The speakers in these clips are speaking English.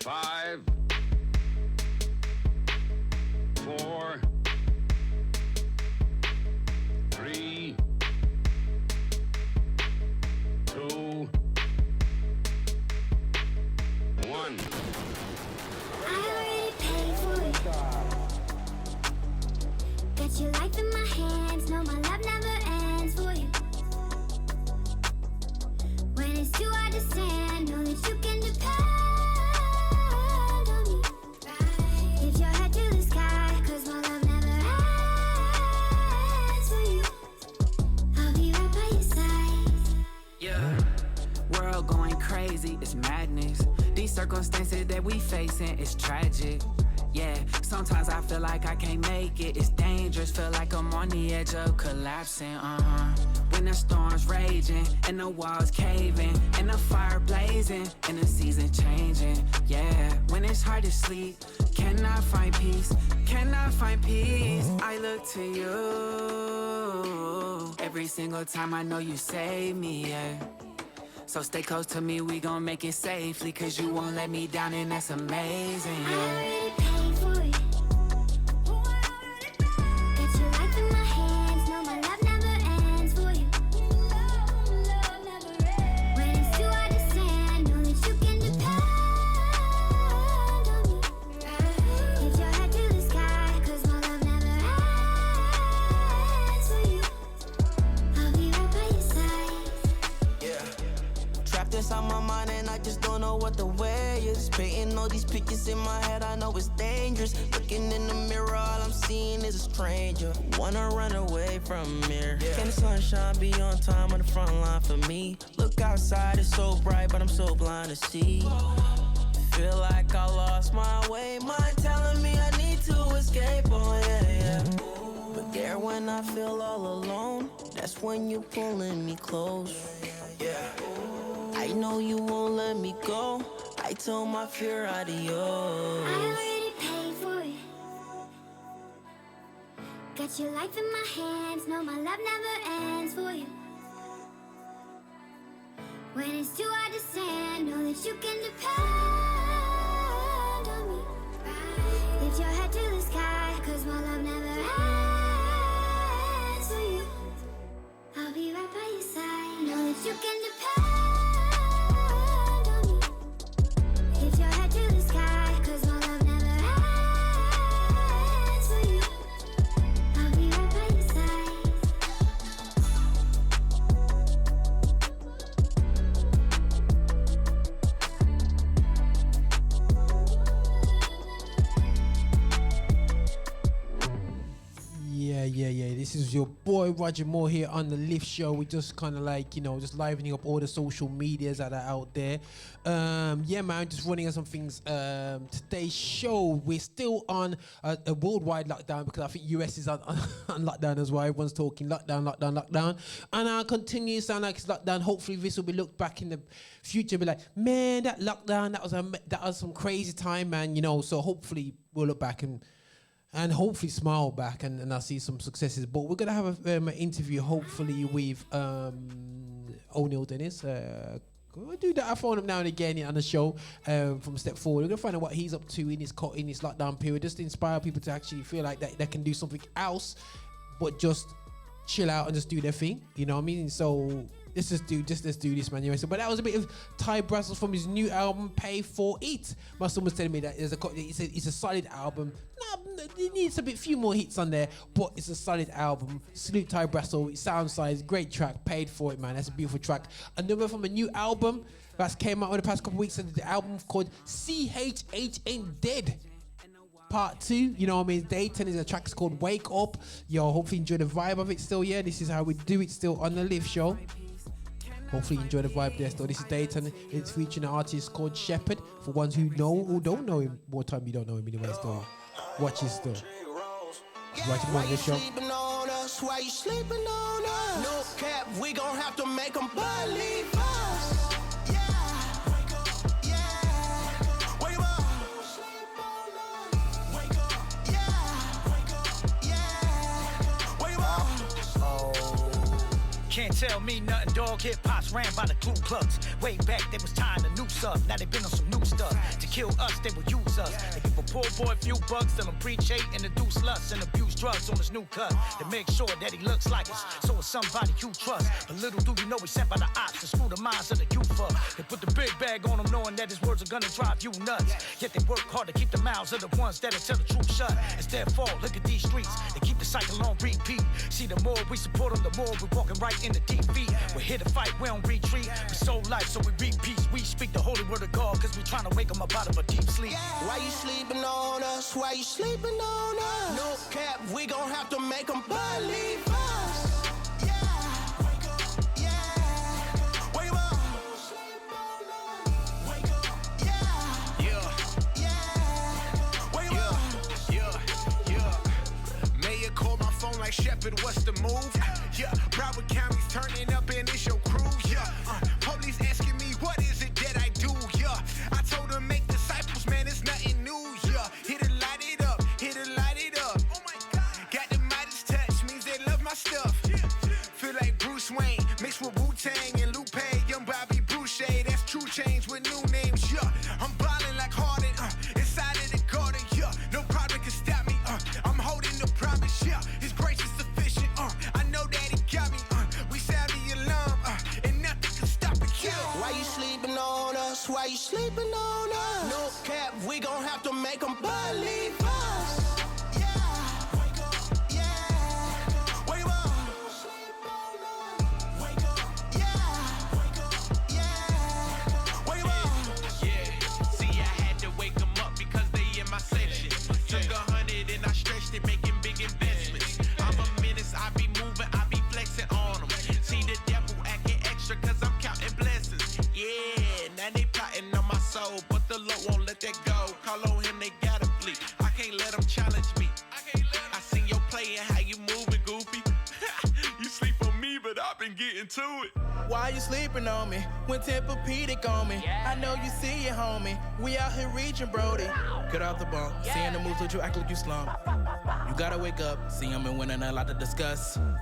5, 4, 3, 2, 1. I already paid for it. Got your life in my hands. No, my love never ends for you. When it's too hard to stand, know that you can depend on me. Lift your head to the sky, cause my love never ends for you. I'll be right by your side. Yeah, world going crazy, it's madness. These circumstances that we facing, it's tragic. Yeah, sometimes I feel like I can't make it. It's dangerous, feel like I'm on the edge of collapsing, When the storm's raging, and the walls caving, and the fire blazing, and the season changing. Yeah, when it's hard to sleep, cannot find peace, cannot find peace. I look to you. Every single time I know you save me, yeah. So stay close to me, we gon' make it safely, cause you won't let me down and that's amazing, I yeah. already paid for it. Got your life in my hands. No, my love never ends for you. When it's too hard to stand, know that you can depend on me. Lift your head to the sky, cause my love never ends for you. I'll be right by your side. Yeah. Trapped inside my mind and I just don't know what the way is. Painting all these pictures in my head, I know it's dangerous. Looking in the mirror, all I'm seeing is a stranger. Wanna run away from here. Can the sunshine be on time on the front line for me? Look outside, it's so bright, but I'm so blind to see. Feel like I lost my way. Mind telling me I need to escape, oh yeah. But there when I feel all alone, that's when you're pulling me close. Yeah. I know you won't let me go. I told my fear adios. I already paid for it. Got your life in my hands. No, my love never ends for you. When it's too hard to stand, know that you can depend on me. Lift your head to the sky, cause my love never ends for you. I'll be right by your side. Know that you can depend on me. Lift your head to the sky, cause my love never ends for you. I'll be right by your side. Yeah. This is your boy Roger Moore here on the Lift Show. We just kind of like, just livening up all the social medias that are out there. Yeah, man, just running on some things. Today's show, we're still on a worldwide lockdown because I think US is on lockdown as well. Everyone's talking lockdown. And I'll continue to sound like it's lockdown. Hopefully this will be looked back in the future, be like, man, that lockdown, that was some crazy time, man, So hopefully we'll look back and hopefully smile back and I see some successes. But we're going to have an interview hopefully with O'Neill Dennis. We'll do that. I phone him now and again on the show from A Step Fwd. We're going to find out what he's up to in his lockdown period, just to inspire people to actually feel like they can do something else but just chill out and just do their thing. You know what I mean? So let's do this, man. Anyway, but that was a bit of Ty Brasel from his new album, Pay For It. My son was telling me that it's a solid album. No, it needs few more hits on there, but it's a solid album. Salute Ty Brasel. Sound size, great track. Paid for it, man. That's a beautiful track. Another from a new album that's came out in the past couple of weeks. The album called CHH Ain't Dead. Part 2, you know what I mean? Datin is a track called Wake Up. Yo, hopefully enjoy the vibe of it still. Yeah, this is how we do it still on the Lift Show. Hopefully enjoy the vibe there still. This is Datin. It's featuring an artist called Shepherd. For ones who know or don't know him, more time you don't know him anyway still. Watch his still. Watch him on this show. Why you sleeping on us? No cap, we gon' have to make them believe us. can't tell me nothing, dog. Hip hop's ran by the Ku Klux. Way back, they was tying the noose up. Now they been on some new stuff. To kill us, they will use us. They give a poor boy a few bucks, tell him preach hate and induce lust and abuse drugs on his new cut. To make sure that he looks like us, so it's somebody you trust. But little do you know he's sent by the ops to screw the minds of the youth up. They put the big bag on him knowing that his words are gonna drive you nuts. Yet they work hard to keep the mouths of the ones that'll tell the truth shut. It's their fault, look at these streets. They keep the cycle on repeat. See, the more we support them, the more we're walking right in the defeat. We're here to fight, we don't retreat. We sold life, so we repeat. We speak the holy word of God, cause we trying to wake them up out of a deep sleep. Why you sleeping on us? Why you sleeping on us? No cap, we gon' have to make them believe us. Like Shepherd, what's the move? Yeah, Broward County's turning up and it's your crew. Yeah, police asking me what is it that I do? Yeah, I told them make disciples, man, it's nothing new. Yeah, hit it, light it up, hit it, light it up. Oh my God, got the Midas touch, means they love my stuff. Feel like Bruce Wayne mixed with Wu-Tang and Lupe, young Bobby Boucher. That's true change with new names. Yeah, I'm ballin' like Harden, inside of the garden. Yeah, no problem can stop me. I'm holding the promise. Yeah, His grace is sufficient. I know that He got me. We sound the alarm, and nothing can stop it. Yeah. Why you sleeping on us? Why you sleeping on us? No cap, we gon' have to make them believe us. Making big investments. I'm a menace, I be moving, I be flexing on them. See the devil acting extra cause I'm counting blessings. Yeah, now they plotting on my soul, but the Lord won't let that go. Call on Him, they gotta flee. I can't let them challenge me. I seen your play and how you moving, goofy. You sleep on me, but I've been getting to it. Why you sleeping on me? When Tempur-Pedic on me. I know you see it, homie. We out here reaching, Brody. Get off the bunk. Seeing the moves that you act like you slump. You gotta wake up. See, I'm in winning, a lot to discuss. And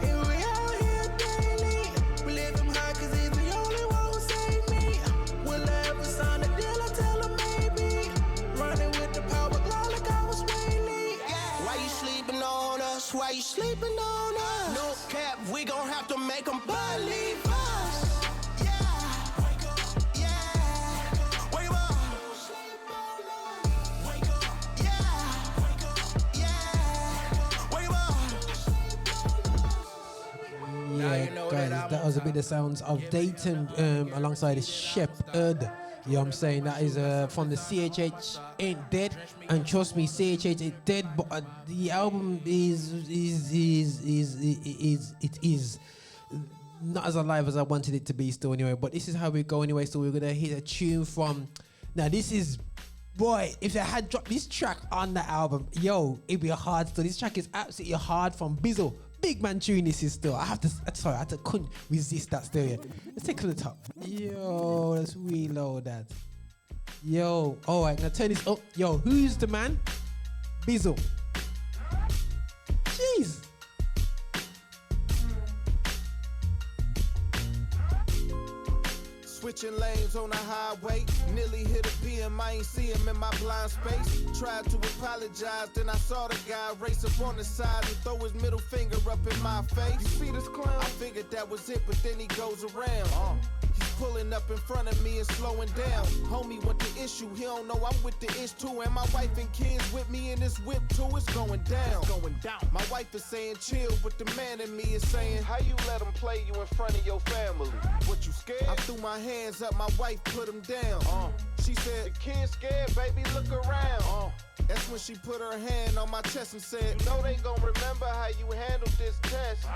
we out here daily. We live him high cause he's the only one who saved me. Will I ever sign a deal? I tell him maybe. Running with the power law like I was Whaley. Why you sleeping on us? Why you sleeping on us? No cap, we gon' have to make them believe us. Yeah, guys, that was a bit of sounds of Datin alongside Shepherd. You know what I'm saying? That is from the CHH Ain't Dead. And trust me, CHH ain't dead, but the album is not as alive as I wanted it to be still anyway. But this is how we go anyway. So we're gonna hit a tune from, now this is, boy, if they had dropped this track on the album, yo, it'd be a hard still. This track is absolutely hard from Bizzle. Big man tune this is still. I couldn't resist that still. Yeah. Let's take it to the top. Yo, let's reload that. Yo, all right, now turn this up. Yo, who's the man? Bizzle. Jeez. Switching lanes on the highway, nearly hit a BM, I ain't see him in my blind space. Tried to apologize, then I saw the guy race up on the side and throw his middle finger up in my face. You see this clown? I figured that was it, but then he goes around. He's pulling up in front of me and slowing down. Homie, what the issue? He don't know I'm with the ish too, and my wife and kids with me in this whip too. It's going down. It's going down. My wife is saying chill, but the man in me is saying, how you let him play you in front of your family? What, you scared? I threw my hands up, my wife put him down. She said, the kid's scared, baby, look around. That's when she put her hand on my chest and said, you know they gon' remember how you handled this test.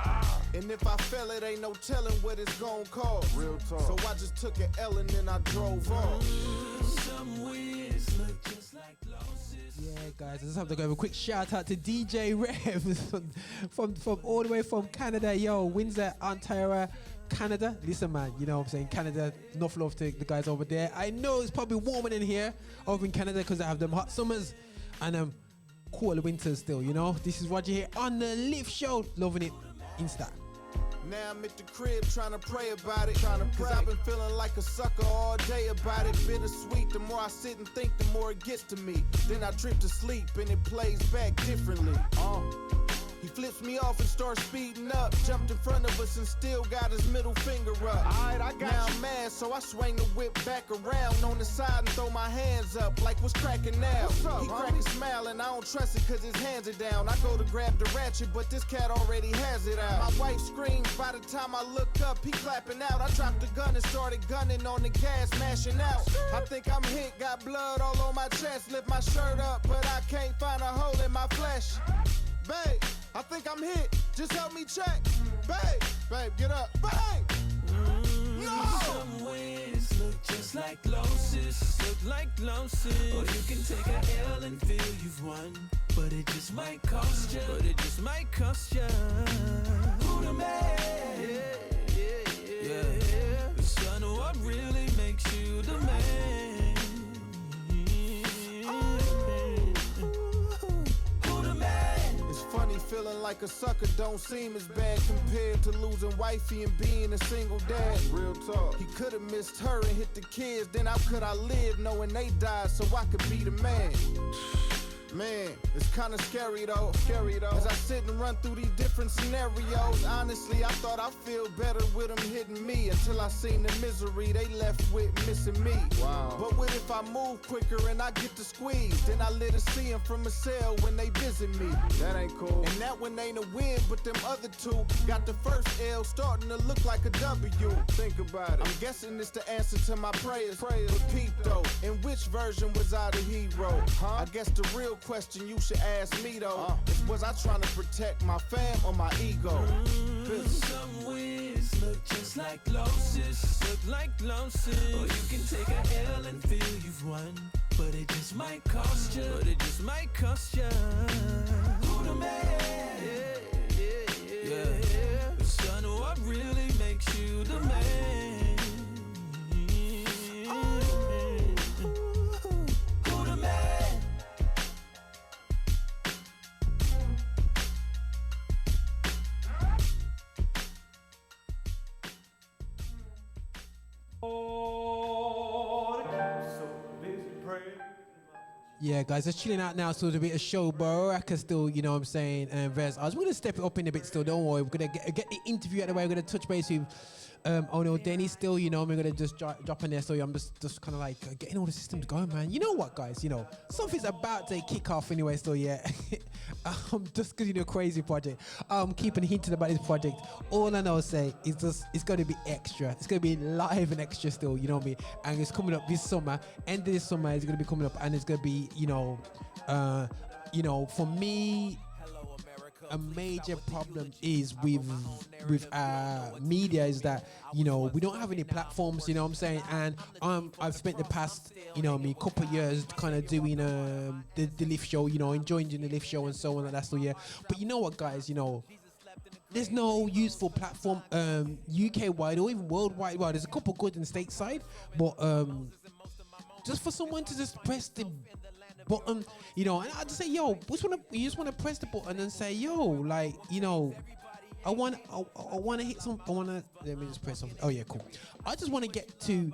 And if I fail, it ain't no telling what it's gon' cost. Real talk. So I just took an L and then I drove off. Some wins look just like losses. Yeah, guys, I just have to give a quick shout out to DJ Rev from all the way from Canada. Yo, Windsor, Ontario, Canada. Listen, man, you know what I'm saying? Canada, enough love to the guys over there. I know it's probably warmer than here over in Canada because they have them hot summers and cooler winters still, you know? This is Roger here on the Lift Show. Loving it in style. Now I'm at the crib trying to pray about it. Cause I've been feeling like a sucker all day about it. Bittersweet, the more I sit and think, the more it gets to me. Then I drift to sleep and it plays back differently. He flips me off and starts speeding up. Jumped in front of us and still got his middle finger up. Alright, I got now you. I'm mad, so I swing the whip back around on the side and throw my hands up like what's cracking now. He crack a smile and I don't trust it cause his hands are down. I go to grab the ratchet, but this cat already has it out. My wife screams, by the time I look up, he clapping out. I dropped the gun and started gunning on the gas, mashing out. I think I'm hit, got blood all on my chest. Lift my shirt up, but I can't find a hole in my flesh. Babe, I think I'm hit. Just help me check. Babe, get up. Babe! No! Some ways look just like losses. Or you can take a L and feel you've won. But it just might cost you. Who the man? Yeah. Son, what really makes you the man? Funny feeling like a sucker don't seem as bad compared to losing wifey and being a single dad. Real talk. He could've missed her and hit the kids, then how could I live knowing they died so I could be the man? Man, it's kinda scary though. As I sit and run through these different scenarios, honestly, I thought I'd feel better with them hitting me until I seen the misery they left with missing me. Wow. But what if I move quicker and I get to squeeze? Then I let her see them from a cell when they visit me. That ain't cool. And that one ain't a win, but them other two got the first L starting to look like a W. Think about it. I'm guessing it's the answer to my prayers. But peep though, in which version was I the hero? I guess the real question you should ask me though is, was I trying to protect my fam or my ego? Some wins look just like losses. Or you can take a L and feel you've won. But it just might cost you. Who the man? Yeah. Son, what really makes you the man? Who the man? Yeah, guys, just chilling out now. So there's a bit of show, Baraka still, you know what I'm saying, and Vez. I was going to step it up in a bit still, don't worry. We're going to get the interview out of the way. We're going to touch base with Denny still, you know, we're going to just drop in there. So I'm just kind of like getting all the systems going, man. You know what, guys, you know, something's about to kick off anyway, still, yeah. Just because, you know, crazy project. Keeping hinting about this project. All I know say is just, it's going to be extra. It's going to be live and extra still, you know what I mean? And it's coming up this summer. End of this summer, it's going to be coming up, and it's going to be, you know, for me, a major problem is with media is that, you know, we don't have any platforms, you know what I'm saying, and I've spent the past, you know, couple of years kind of doing the lift show, you know, enjoying doing the lift show and so on and that stuff, yeah. But you know what, guys, you know, there's no useful platform UK wide or even worldwide. Well, there's a couple good in stateside, but just for someone to just press the button, you know, and I just say, yo, you just want to press the button and say, yo, like, you know, I want to hit some, let me just press something. Oh yeah, cool. I just want to get to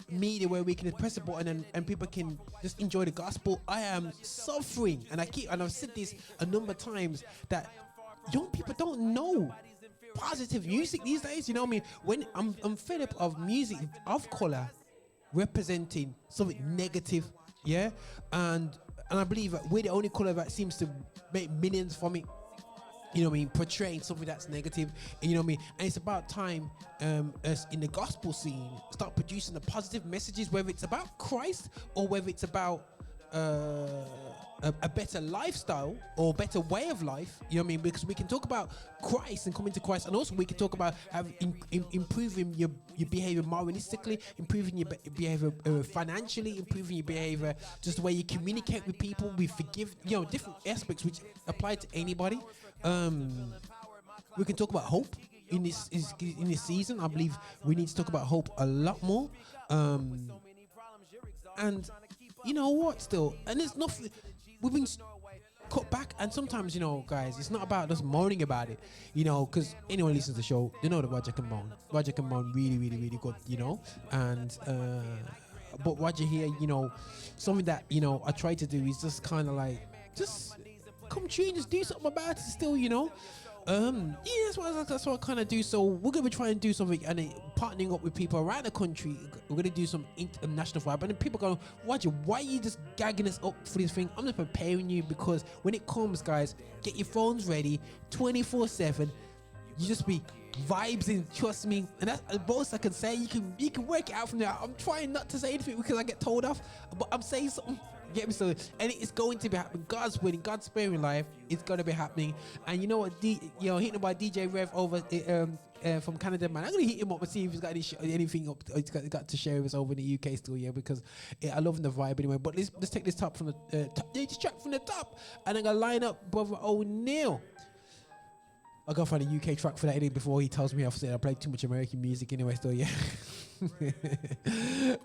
media where we can just press the button and people can just enjoy the gospel. I am suffering, and I've said this a number of times, that young people don't know positive music these days, you know what I mean? When I'm fed up of music of color representing something negative, yeah, and I believe that we're the only color that seems to make millions from it, you know what I mean, portraying something that's negative, and you know what I mean, and it's about time us in the gospel scene start producing the positive messages, whether it's about Christ or whether it's about a better lifestyle or better way of life, you know what I mean, because we can talk about Christ and coming to Christ, and also we can talk about improving your behavior moralistically, improving your behavior financially, improving your behavior, just the way you communicate with people, we forgive, you know, different aspects which apply to anybody. We can talk about hope in this season. I believe we need to talk about hope a lot more, and you know what, still, and there's nothing, we've been cut back. And sometimes, you know, guys, it's not about just moaning about it, you know, because anyone listens to the show, they know that Roger can moan. Roger can moan really, really, really good, you know. And but Roger here, you know, something that, you know, I try to do is just kind of like just come true and just do something about it still, you know. Yeah, that's what I kind of do. So we're gonna try and do something, and partnering up with people around the country. We're gonna do some international vibe, and then people go, Roger, why are you just gagging us up for this thing? I'm just preparing you, because when it comes, guys, get your phones ready 24/7. You just be vibes in, trust me. And that's the most I can say. You can work it out from there. I'm trying not to say anything because I get told off, but I'm saying something. Get me? So, and it's going to be happening. God's winning, God's sparing life. It's going to be happening. And you know what? Hitting by DJ Rev over from Canada, man. I'm gonna hit him up and see if he's got anything up. He's got to share with us over in the UK still, yeah. Because I love the vibe anyway. But let's take this top from the this track from the top, and I'm gonna line up Brother O'Neil. I gotta find a UK track for that anyway before he tells me I played too much American music anyway. Still, yeah.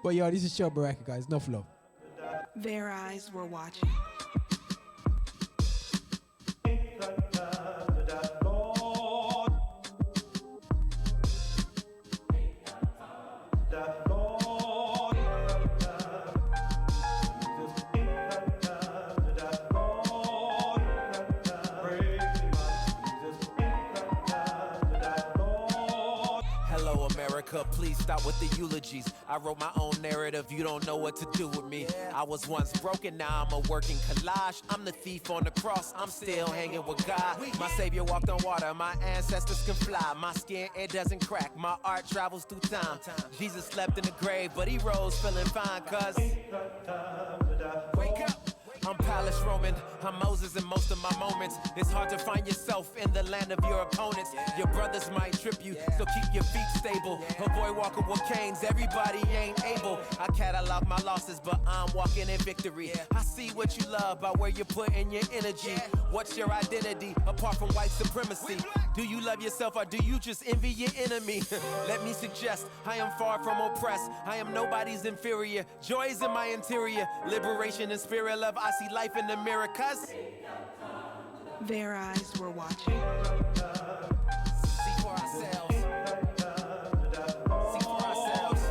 But yo, this is Show Baraka, guys. Enough love. Their eyes were watching. Please stop with the eulogies. I wrote my own narrative, you don't know what to do with me. I was once broken, now I'm a working collage. I'm the thief on the cross, I'm still hanging with God. My savior walked on water, my ancestors can fly. My skin, it doesn't crack, my art travels through time. Jesus slept in the grave, but he rose feeling fine, cause wake up. I'm Palace Roman, I'm Moses in most of my moments. It's hard to find yourself in the land of your opponents. Your brothers might trip you, so keep your feet stable. Avoid walking with canes, everybody ain't able. I catalog my losses, but I'm walking in victory. I see what you love by where you're putting your energy. What's your identity apart from white supremacy? Do you love yourself or do you just envy your enemy? Let me suggest, I am far from oppressed. I am nobody's inferior. Joy is in my interior. Liberation and spirit love. I see life in the mirror, cuz their eyes were watching. See for ourselves. See for ourselves.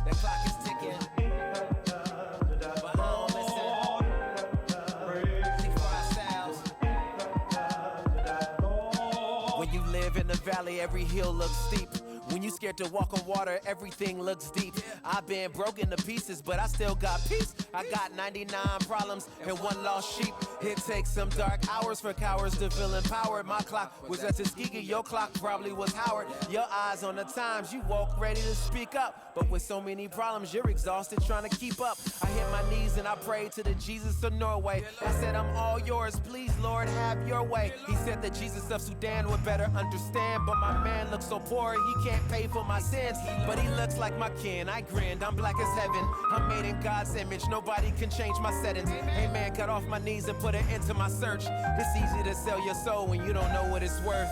The clock is ticking, but I don't listen. See for ourselves. When you live in the valley, every hill looks steep. When you scared to walk on water, everything looks deep. I've been broken to pieces, but I still got peace. I got 99 problems and one lost sheep. It takes some dark hours for cowards to feel empowered. My clock was at Tuskegee, your clock probably was Howard. Your eyes on the times, you woke ready to speak up. But with so many problems, you're exhausted trying to keep up. I hit my knees and I prayed to the Jesus of Norway. I said, I'm all yours, please, Lord, have your way. He said that Jesus of Sudan would better understand. But my man looks so poor, he can't pay for my sins. But he looks like my kin, I grinned, I'm black as heaven. I'm made in God's image, nobody can change my settings. Hey man, cut off my knees and put an end to my search. It's easy to sell your soul when you don't know what it's worth.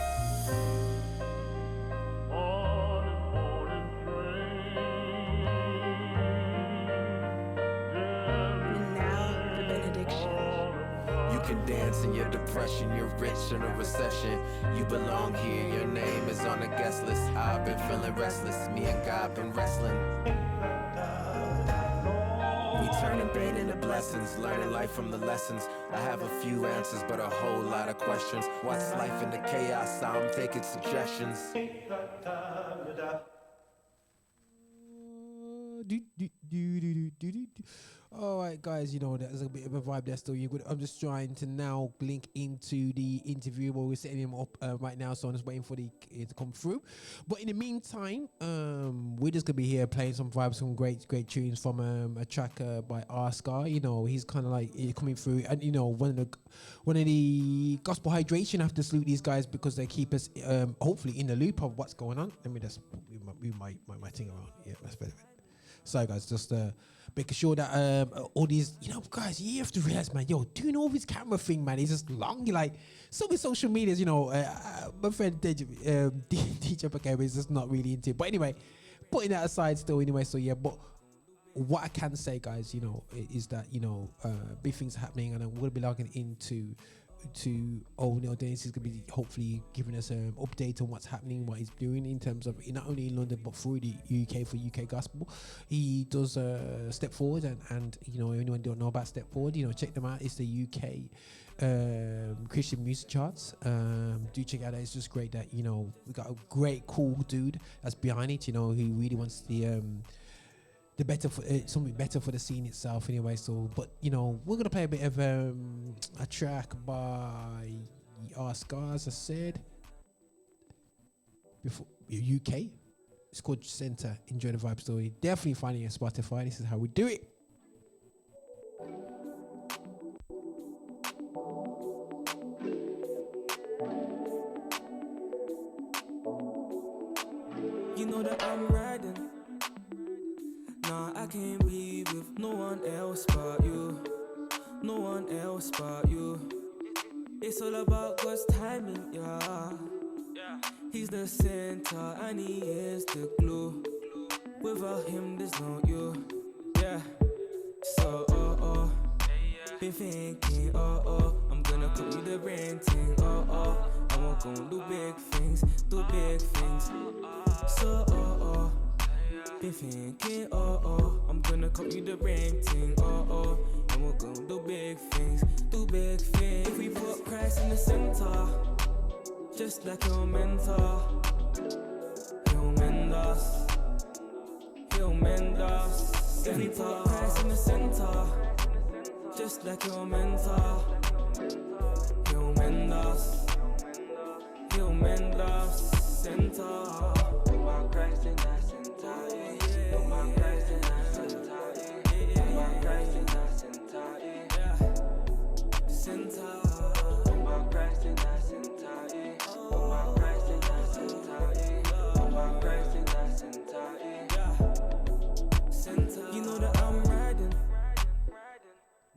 And now the benediction. You can dance in your depression, you're rich in a recession. You belong here, your name is on the guest list. I've been feeling restless, me and God been wrestling. We turning pain into blessings, learning life from the lessons. I have a few answers, but a whole lot of questions. What's life in the chaos? I'm taking suggestions. All right, guys, you know, there's a bit of a vibe there still. I'm just trying to now link into the interview where we're setting him up right now, so I'm just waiting for it to come through. But in the meantime, we're just gonna be here playing some vibes, some great tunes from a track by Rockstar. You know, he's kind of like coming through, and you know, one of the gospel hydration. I have to salute these guys because they keep us hopefully in the loop of what's going on. Let me just move my thing around. Yeah, that's better. Sorry guys, just making sure that all these, you know, guys, you have to realize, man, yo, doing all this camera thing, man, is just long. Like, so with social medias, you know, my friend DJ Bakay is just not really into it. But anyway, putting that aside still anyway. So yeah, but what I can say, guys, you know, is that, you know, big things are happening, and I'm going to be logging into Dennis is going to be hopefully giving us an update on what's happening, what he's doing in terms of not only in London but through the UK for UK gospel. He does Step Fwd, and you know, anyone don't know about Step Fwd, you know, check them out. It's the UK Christian music charts. Do check it out. It's just great that, you know, we got a great cool dude that's behind it, you know, he really wants the better for something better for the scene itself anyway. So but you know, we're gonna play a bit of a track by Scars, I said before, UK. It's called Center. Enjoy the vibe story. Definitely finding it on Spotify. This is how we do it. You know that I'm riding. Nah, I can't be with no one else but you. No one else but you. It's all about God's timing, yeah. He's the center and he is the glue. Without him, there's no you, yeah. So, been thinking, I'm gonna put you the renting, I won't go do big things, So, been thinking, I'm gonna cop you the renting, and we're gonna do big things. If we put Christ in the center, just like your mentor, he'll mend us. If we put Christ in the center, just like your mentor, he'll mend us. Center. My Christ in that center, yeah. My Christ in that center, yeah. My Christ in that center, yeah. Center. My Christ in that center, yeah. My Christ in that center, yeah. My Christ in that center, yeah. Center. You know that I'm riding,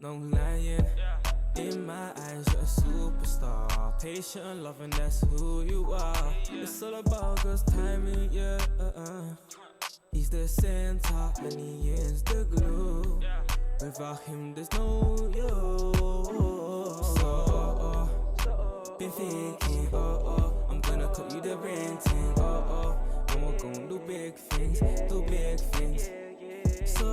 no lying. In my eyes, you're a superstar. Patient and loving, that's who you are. It's all about God's timing, yeah. He's the center and he is the glue. Without him, there's no you. So, been thinking, I'm gonna cut you the renting, and we're gonna do big things. So,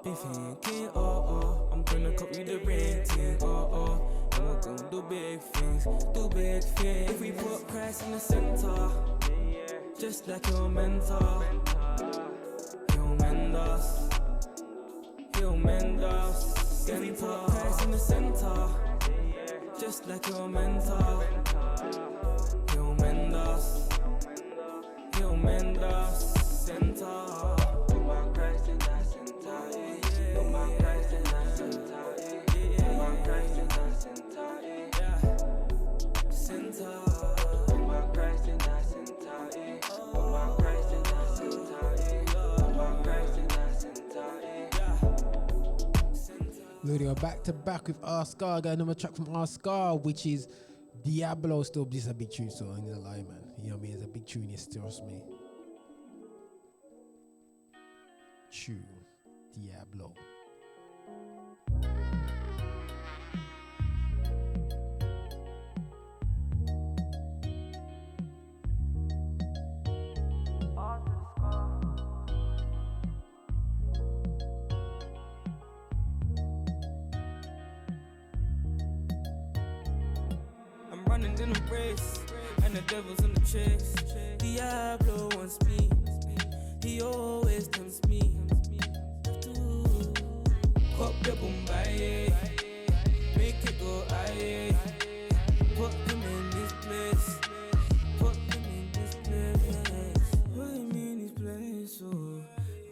been thinking, I'm gonna cut you the renting, and we're gonna do big things. If we put Christ in the center, just like your mentor, he'll mend us. If we put Christ in the center, just like your mentor, he'll mend us. Center. My Christ in that center, yeah. My Christ in that center, yeah. My Christ in that center, yeah. Center. My Christ in that center, yeah. My Christ in that center, yeah. My Christ in that center, yeah. Loading back to back with Scar. Got another track from Scar, which is Diablo. Still, this is a big tune, so I'm gonna lie, man. You know what I mean? It's a big tune, it stirs me. True Diablo. I'm running in a race, and the devil's in the chase. Diablo wants me, he always tempts me. Pop the boom by, make it go aye. Put him in this place, put him in this place. Put him in this place, oh.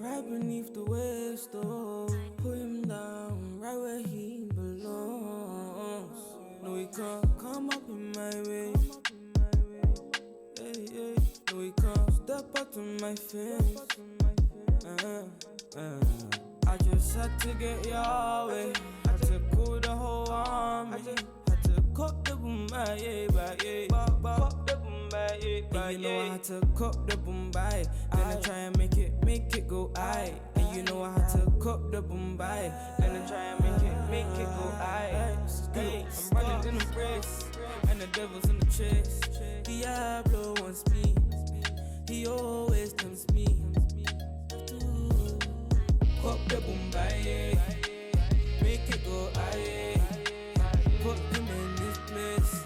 Right beneath the waist, oh. Put him down, right where he belongs. No, he can't come up in my way. Hey, hey. No, he can't step up to my face. I just had to get your way. Had to call the whole army. Had to cut the boom by, yeah, cut the boom by, yeah. And you know I had to cop the Bombay. Gonna try and make it go aye. And you know I had to cop the Bombay. Gonna try and make it go aye. Hey, I'm running in the race, and the devil's in the chase. Diablo wants me, he always tempts me. Cop the Bombay, make it go aye. Put him in this place,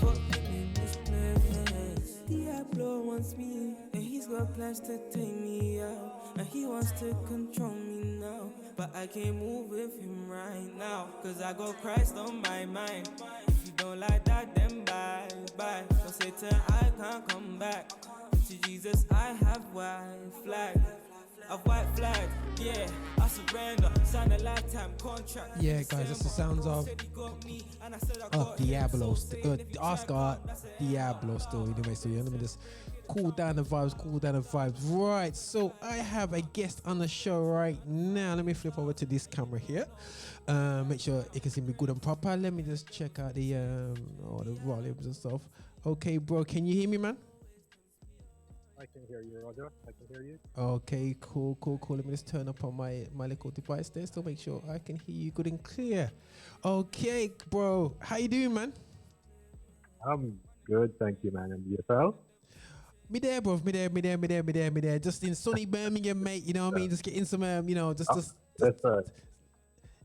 put him in this place. Diablo wants me, and he's got plans to take me out. And he wants to control me now, but I can't move with him right now, cause I got Christ on my mind. If you don't like that, then bye, bye. So Satan, I can't come back. To Jesus, I have white flag. A white flag, yeah, I surrender, sign a lifetime contract. Yeah, guys, that's the sounds of Diablo, Oscar Diablo story. Anyway, so yeah, let me just cool down the vibes. Right, so I have a guest on the show right now. Let me flip over to this camera here. Make sure you can see me good and proper. Let me just check out the volumes and stuff. Okay, bro, can you hear me, man? I can hear you, Roger. I can hear you. Okay, cool. Let me just turn up on my little device there to make sure I can hear you good and clear. Okay, bro. How you doing, man? I'm good, thank you, man. And yourself? Me there, bro. Me there. Just in sunny Birmingham, mate. You know what I mean? Just getting some,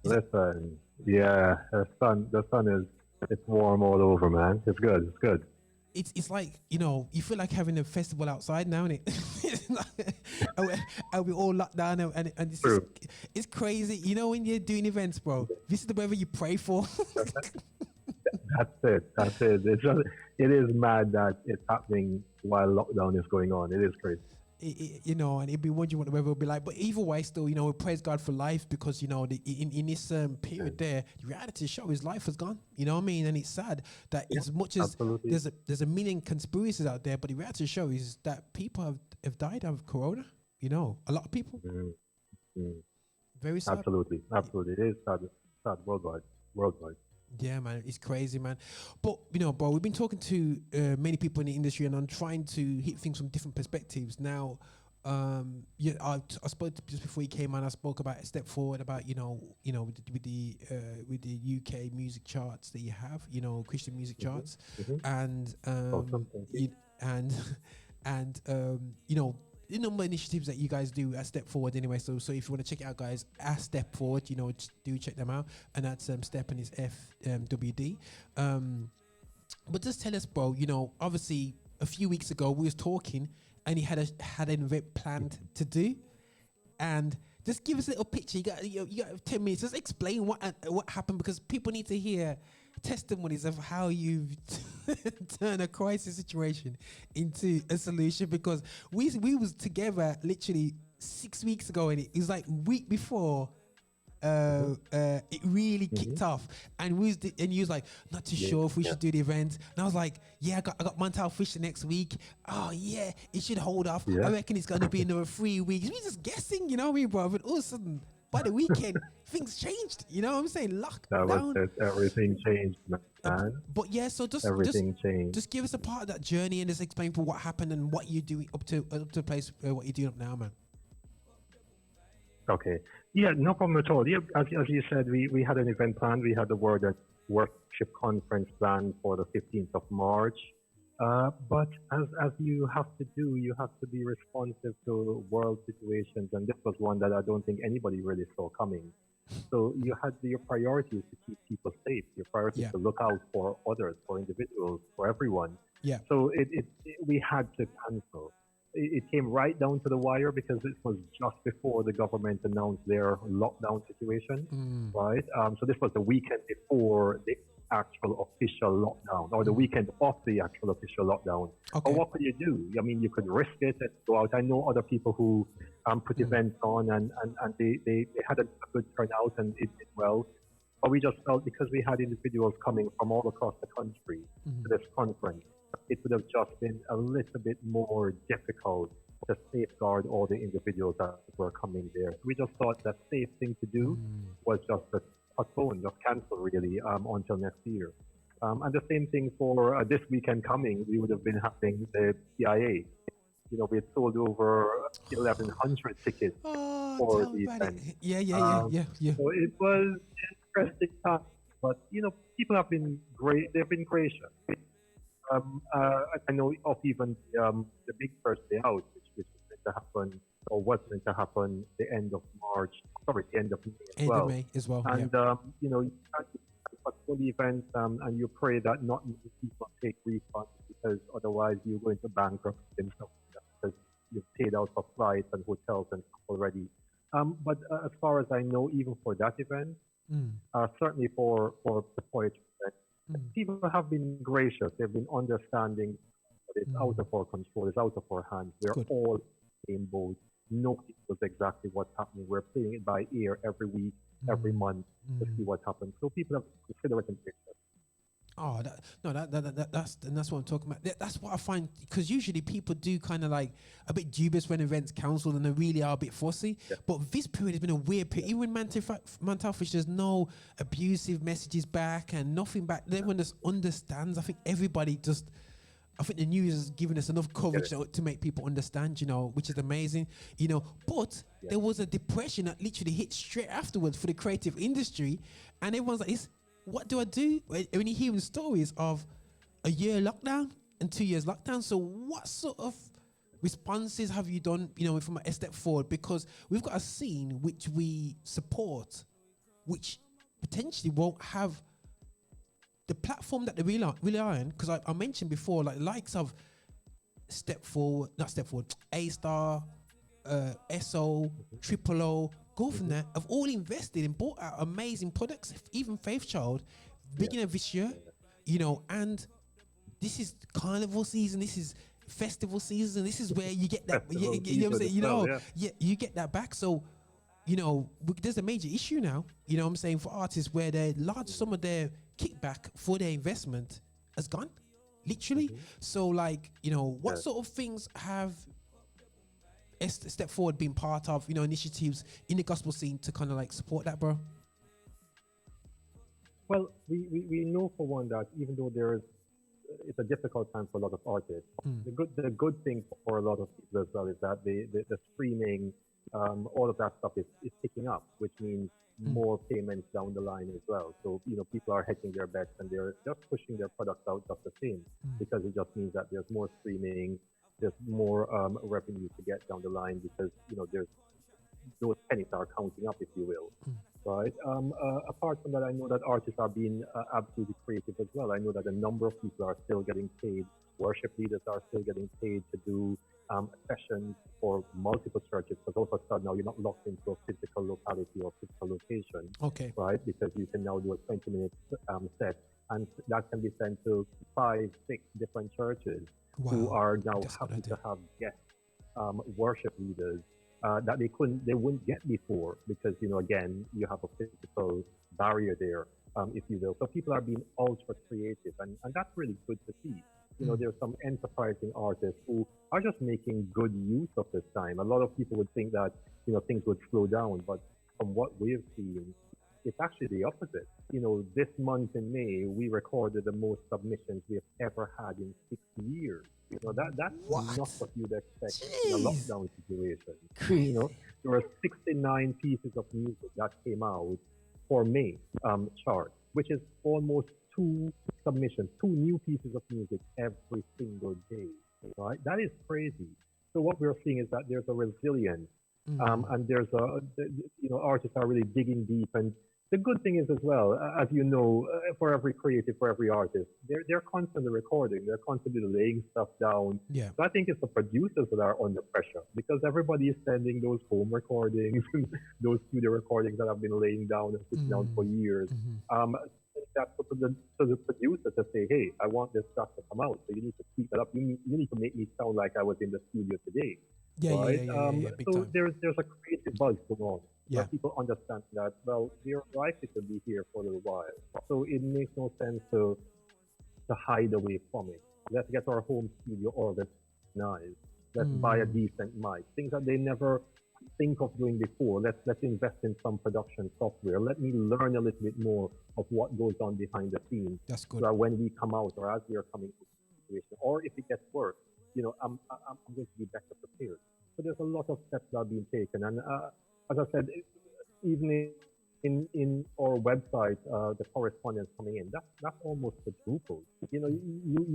Listen. Yeah, the sun is, it's warm all over, man. It's good. It's like, you feel like having a festival outside now, innit? and we all locked down and it's crazy. You know, when you're doing events, bro, this is the weather you pray for. That's it. It is mad that it's happening while lockdown is going on. It is crazy. And it'd be wondering what the weather will be like. But either way, still, we praise God for life because, in this period there, the reality show is life has gone. You know what I mean? And it's sad that as much as there's a million conspiracies out there, but the reality show is that people have died of corona. A lot of people. Very sad. Absolutely. It is sad worldwide. Yeah, man, it's crazy, man. But bro, we've been talking to many people in the industry, and I'm trying to hit things from different perspectives. Now, I spoke just before you came on. I spoke about A Step Fwd, about with the UK music charts that you have, Christian music charts, and the number of initiatives that you guys do at Step Fwd anyway. So if you want to check it out, guys, at Step Fwd, do check them out. And that's Step and his FWD. But just tell us, bro, obviously a few weeks ago we was talking and he had an event planned to do. And just give us a little picture. You got 10 minutes. Just explain what happened, because people need to hear testimonies of how you've turned a crisis situation into a solution, because we was together literally 6 weeks ago, and it was like week before it really kicked off, and you was like not too sure if we should do the event, and I was like, yeah, I got Montal Fish the next week. Oh yeah, it should hold off. I reckon it's gonna be another 3 weeks. We just guessing, you know what I mean, bro? But all of a sudden, by the weekend, things changed. You know what I'm saying? Lockdown. Everything changed, man. But yeah, so just give us a part of that journey and just explain for what happened and what you're doing up to the place what you're doing up now, man. Okay. Yeah, no problem at all. Yeah, as you said, we had an event planned. We had the Worship Conference planned for the 15th of March. But as you have to do, you have to be responsive to world situations, and this was one that I don't think anybody really saw coming. So you had your priorities to keep people safe. Your priority is to look out for others, for individuals, for everyone. Yeah. So we had to cancel. It came right down to the wire because it was just before the government announced their lockdown situation, right? So this was the weekend before the actual official lockdown, or the weekend of the actual official lockdown. Okay. But what could you do? I mean, you could risk it and go out. I know other people who put events on and they had a good turnout and it did well. But we just felt because we had individuals coming from all across the country to this conference, it would have just been a little bit more difficult to safeguard all the individuals that were coming there. So we just thought the safe thing to do was just to postpone, just cancel really until next year. And the same thing for this weekend coming, we would have been having the CIA. You know, we had sold over 1,100 tickets for the event. Yeah. So it was an interesting time, but you know, people have been great. They've been gracious. I know of even the big first day out, which was meant to happen or was meant to happen the end of March, sorry, the end of May as well. End of May as well. And you know, you can't for the event, and you pray that not many people take refunds because otherwise you're going to bankrupt themselves because you've paid out for flights and hotels and stuff already. But as far as I know, even for that event, certainly for the poetry event, people have been gracious. They've been understanding that it's out of our control, it's out of our hands. We're all in boat. Nobody knows exactly what's happening. We're playing it by ear every week, every month to see what happens. So people have considered and gracious. Oh, that's what I'm talking about. That's what I find, because usually people do kind of like a bit dubious when events cancelled and they really are a bit fussy. Yeah. But this period has been a weird period. Even when Mantalfish, there's no abusive messages back and nothing back. Everyone just understands. I think the news has given us enough coverage to make people understand, you know, which is amazing, you know. But there was a depression that literally hit straight afterwards for the creative industry, and everyone's like, what do I do? When you're hearing stories of a year lockdown and 2 years lockdown, so what sort of responses have you done, you know, from A Step Fwd? Because we've got a scene which we support, which potentially won't have the platform that they rely on, because I mentioned before, like the likes of A Star, SO, Triple O, go from there, have all invested and bought out amazing products. Even Faith Child, beginning of this year, you know, and this is carnival season, this is festival season, this is where you get that, you know what I'm saying, you know, you get that back. So, you know, there's a major issue now, you know what I'm saying, for artists where some of their kickback for their investment has gone, literally. So like, you know, what sort of things have A Step Fwd been part of, you know, initiatives in the gospel scene to kind of like support that, bro? Well, we know for one that even though it's a difficult time for a lot of artists, the good thing for a lot of people as well is that the streaming, all of that stuff is picking up, which means more payments down the line as well. So, you know, people are hedging their bets and they're just pushing their products out just the same, because it just means that there's more streaming, there's more revenue to get down the line, because, you know, those pennies are counting up, if you will. Right. Apart from that, I know that artists are being absolutely creative as well. I know that a number of people are still getting paid. Worship leaders are still getting paid to do sessions for multiple churches, because all of a sudden now you're not locked into a physical locality or physical location. Okay. Right? Because you can now do a 20-minute set, and that can be sent to 5-6 different churches who are now happy to have guest worship leaders that they wouldn't get before, because, you know, again, you have a physical barrier there, if you will. So people are being ultra creative, and that's really good to see. You know, there's some enterprising artists who are just making good use of this time. A lot of people would think that, you know, things would slow down, but from what we've seen, it's actually the opposite. You know, this month in May, we recorded the most submissions we have ever had in 6 years. You know, that's not what you'd expect in a lockdown situation. You know, there were 69 pieces of music that came out for May chart, which is almost 2 submissions, 2 new pieces of music every single day. Right? That is crazy. So what we're seeing is that there's a resilience, and there's you know, artists are really digging deep. And the good thing is as well, as you know, for every creative, for every artist, they're constantly recording, they're constantly laying stuff down. Yeah. So I think it's the producers that are under pressure, because everybody is sending those home recordings, those studio recordings that have been laying down and sitting down for years. That's up to the producer to say, hey, I want this stuff to come out, so you need to keep it up. You need to make me sound like I was in the studio today. So there's a creative buzz going on. Where people understand that, well, we're likely to be here for a little while. So it makes no sense to hide away from it. Let's get our home studio organized. Let's buy a decent mic. Things that they never think of doing before. Let's invest in some production software. Let me learn a little bit more of what goes on behind the scenes. That's good. So that when we come out, or as we are coming to the situation, or if it gets worse, I'm going to be better prepared. So there's a lot of steps that are being taken, and as I said, even in our website, the correspondence coming in, that's almost quadrupled. You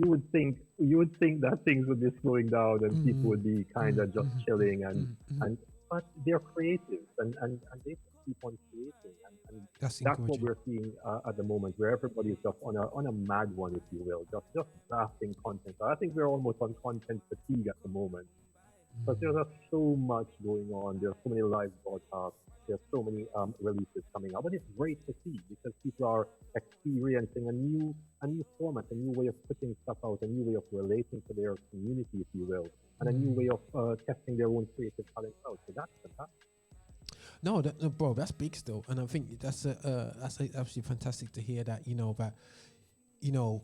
would think that things would be slowing down and people would be kind of just chilling and but they're creative and they keep on creating and that's what we're seeing at the moment, where everybody's just on a mad one, if you will, just drafting content. I think we're almost on content fatigue at the moment because there's just so much going on. There's so many live broadcasts. There's so many releases coming out, but it's great to see because people are experiencing a new format, a new way of putting stuff out, a new way of relating to their community, if you will, and a new way of testing their own creative talent out. So that's fantastic. No, bro, that's big still, and I think that's absolutely fantastic to hear that. That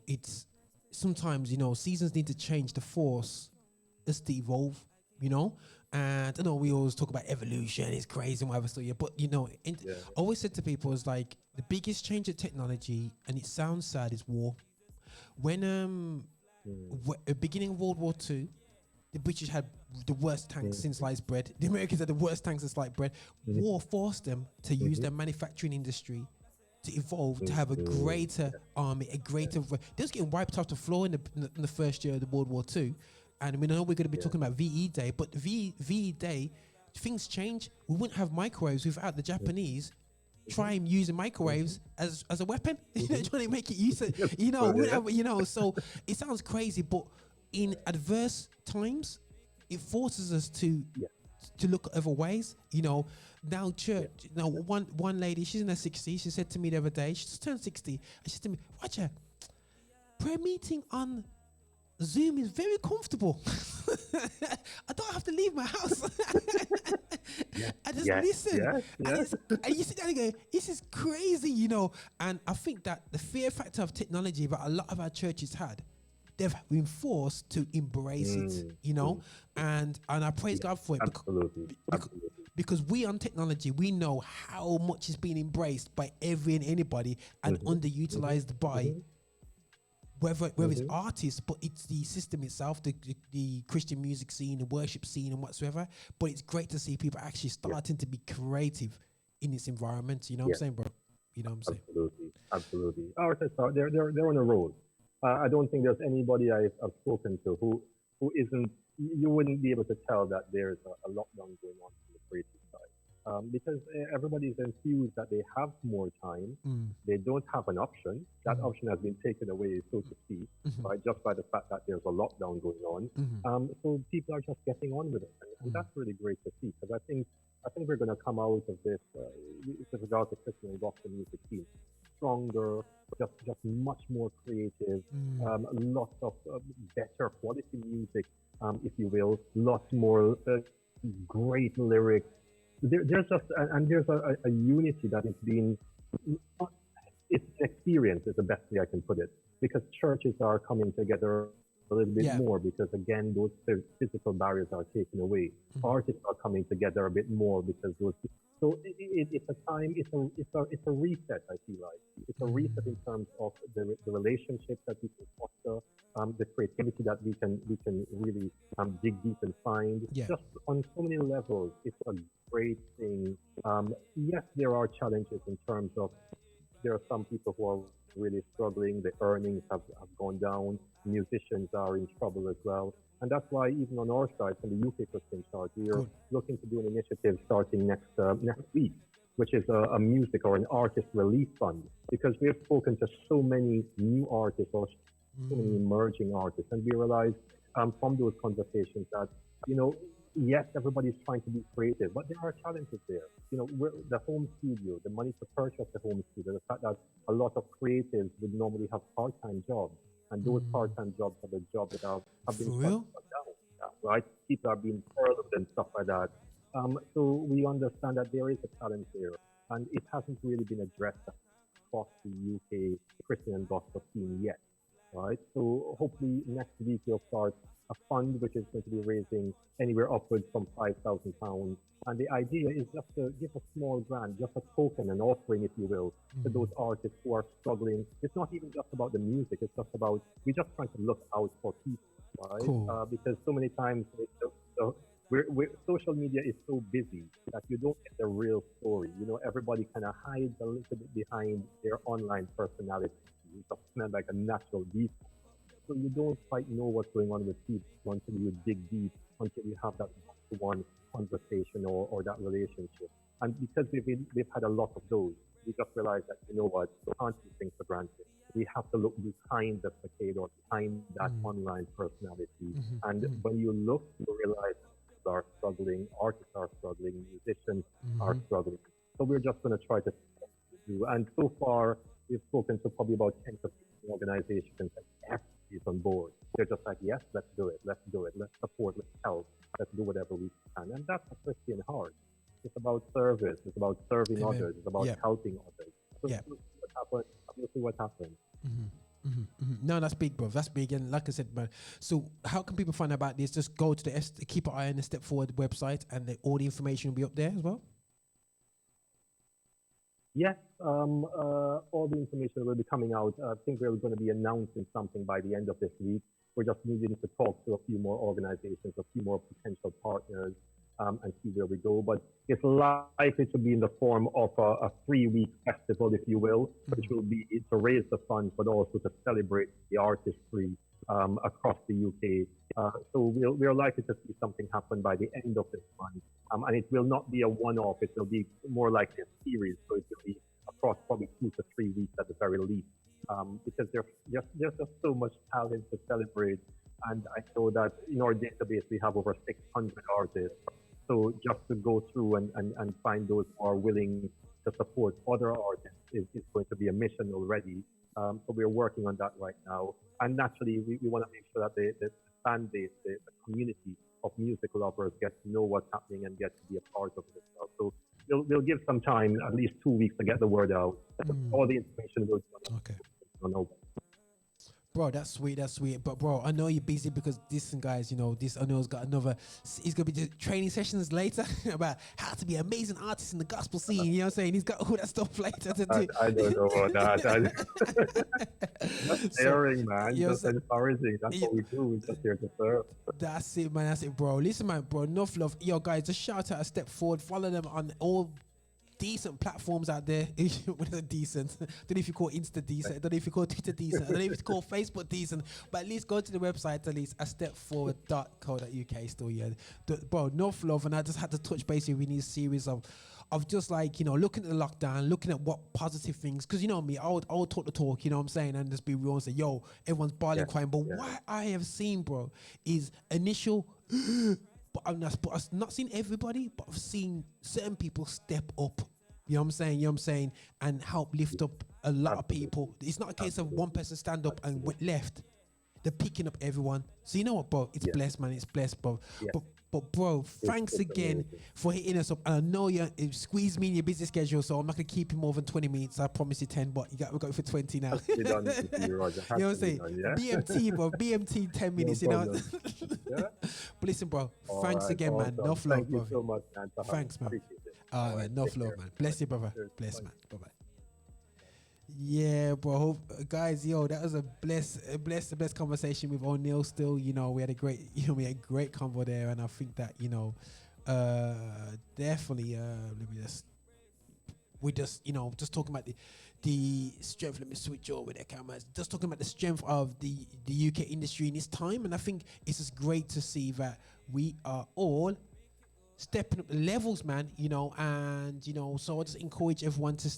it's sometimes seasons need to change to force us to evolve. And I know we always talk about evolution, it's crazy and whatever, so yeah, but I always said to people, it's like the biggest change in technology, and it sounds sad, is war. When beginning of World War II, the British had the worst tanks since sliced bread. The Americans had the worst tanks since sliced bread. War forced them to use their manufacturing industry to evolve, to have a greater army, they was getting wiped off the floor in the first year of the World War II. And we know we're going to be talking about VE Day, but VE Day, things change. We wouldn't have microwaves without the Japanese trying using microwaves as a weapon. Trying to make it use it. So it sounds crazy, but in adverse times, it forces us to look at other ways. Now church. One lady, she's in her 60s. She said to me the other day, she just turned 60, and she said to me, "Roger, prayer meeting on Zoom is very comfortable. I don't have to leave my house. I just listen." And you sit down and go, "This is crazy," And I think that the fear factor of technology that a lot of our churches had, they've been forced to embrace it, and I praise God for it. Absolutely. Because we on technology, we know how much is being embraced by every and anybody and underutilized by whether it's artists, but it's the system itself, the Christian music scene, the worship scene, and whatsoever. But it's great to see people actually starting to be creative in this environment. You know what I'm saying, bro? You know what I'm saying? Absolutely. Artists are they're on a roll. I don't think there's anybody I've spoken to who isn't. You wouldn't be able to tell that there's a lockdown going on the creative side. Because everybody's enthused that they have more time. They don't have an option. That option has been taken away, so to speak, right? Just by the fact that there's a lockdown going on. So people are just getting on with it, and that's really great to see. Because I think we're going to come out of this with regard to Christian and gospel music scene stronger, just much more creative, lots of better quality music, if you will, lots more great lyrics. There's just there's a unity that is being, it's an experience is the best way I can put it, because churches are coming together a little bit more, because again those physical barriers are taken away. Artists are coming together a bit more because those. So it's a time. It's a reset. I feel like it's a reset in terms of the relationships that we can foster, the creativity that we can really dig deep and find. Just on so many levels, it's a great thing. Yes, there are challenges in terms of there are some people who are really struggling. The earnings have gone down. Musicians are in trouble as well. And that's why even on our side, from the UK Christian Church, we are looking to do an initiative starting next week, which is a music or an artist relief fund, because we have spoken to so many new artists or so many emerging artists, and we realized from those conversations that, yes, everybody's trying to be creative, but there are challenges there. The home studio, the money to purchase the home studio, the fact that a lot of creatives would normally have part-time jobs, and those part-time jobs are the jobs that have been shut down, right? People are being furloughed and stuff like that. So we understand that there is a challenge there, and it hasn't really been addressed across the UK Christian and gospel scene yet, right? So hopefully next week we'll start a fund which is going to be raising anywhere upwards from £5,000. And the idea is just to give a small grant, just a token, an offering, if you will, to those artists who are struggling. It's not even just about the music. It's just about, we're just trying to look out for people, right? Cool. Because so many times social media is so busy that you don't get the real story. You know, everybody kind of hides a little bit behind their online personality. It's just kind of like a natural default. So you don't quite know what's going on with people until you dig deep, until you have that one-to-one conversation or that relationship. And because we've had a lot of those, we just realized that, you know what, we can't take things for granted. We have to look behind the facade or behind that online personality. And when you look, you realize people are struggling, artists are struggling, musicians are struggling. So we're just going to try to do. And so far, we've spoken to probably about 10 to 15 organizations, and everybody's on board. They're just like, yes, let's do it, let's support, let's help, let's do whatever we can. And that's a Christian heart. It's about service, it's about serving others, it's about helping others. So we'll see what happens. No, that's big, bro. That's big. And like I said, man, so how can people find out about this? Just go to keep an eye on the Step Fwd website, and all the information will be up there as well. Yes, all the information will be coming out. I think we're going to be announcing something by the end of this week. We're just needing to talk to a few more organizations, a few more potential partners, and see where we go. But it's likely to be in the form of a 3-week festival, if you will, which will be to raise the funds, but also to celebrate the artistry across the UK. So we're likely to see something happen by the end of this month. And it will not be a one-off. It will be more like a series. So it will be across probably 2 to 3 weeks at the very least. Because there's just so much talent to celebrate. And I know that in our database, we have over 600 artists. So just to go through and find those who are willing to support other artists is going to be a mission already. So we're working on that right now. And naturally, we want to make sure that the fan base, the community of music lovers get to know what's happening and get to be a part of it as well. So we'll give some time, at least 2 weeks, to get the word out. All the information will be on over. Bro, that's sweet, But bro, I know you're busy because this guys, you know, I know he's got another, he's gonna be doing training sessions later about how to be an amazing artist in the gospel scene. You know what I'm saying? He's got all that stuff later to do. I don't know about that. That's sharing, man. Just encouraging. That's what we do. We're just here to serve. That's it, man. That's it, bro. Listen, man, bro. Enough love. Yo, guys, just shout out A Step Fwd. Follow them on all decent platforms out there. What is decent? I don't know if you call Insta decent. I don't know if you call Twitter decent. I don't know if you call Facebook decent. But at least go to the website, at least astepfwd.co.uk still, yeah. Bro, enough love. And I just had to touch base with these series of just like, you know, looking at the lockdown, looking at what positive things, because you know me, I would talk the talk, you know what I'm saying, and just be real and say, yo, everyone's barley crying. But what I have seen, bro, is initial but I've not seen everybody, but I've seen certain people step up. You know what I'm saying? And help lift up a lot of people. It's not a case of one person stand up and went left. They're picking up everyone. So you know what, bro? It's blessed, man. It's blessed, bro. But bro, thanks again for hitting us up. And I know you squeezed me in your busy schedule, so I'm not gonna keep you more than 20 minutes. I promise you 10, but we got it for 20 now. You know what I'm saying? BMT, bro. BMT 10 minutes. You know. But listen, bro. Thanks again, man. Enough love, bro. Thank you so much, man. Thanks, man. Enough love, man. Bless you, brother. Bless, man. Bye bye. Yeah, bro. Guys, yo, that was a blessed conversation with O'Neil. Still, you know, we had a great convo there, and I think that, you know, definitely, we just talking about the strength. Let me switch over their cameras. Just talking about the strength of the UK industry in this time, and I think it's just great to see that we are all stepping up the levels, man, you know, and, you know, so I just encourage everyone to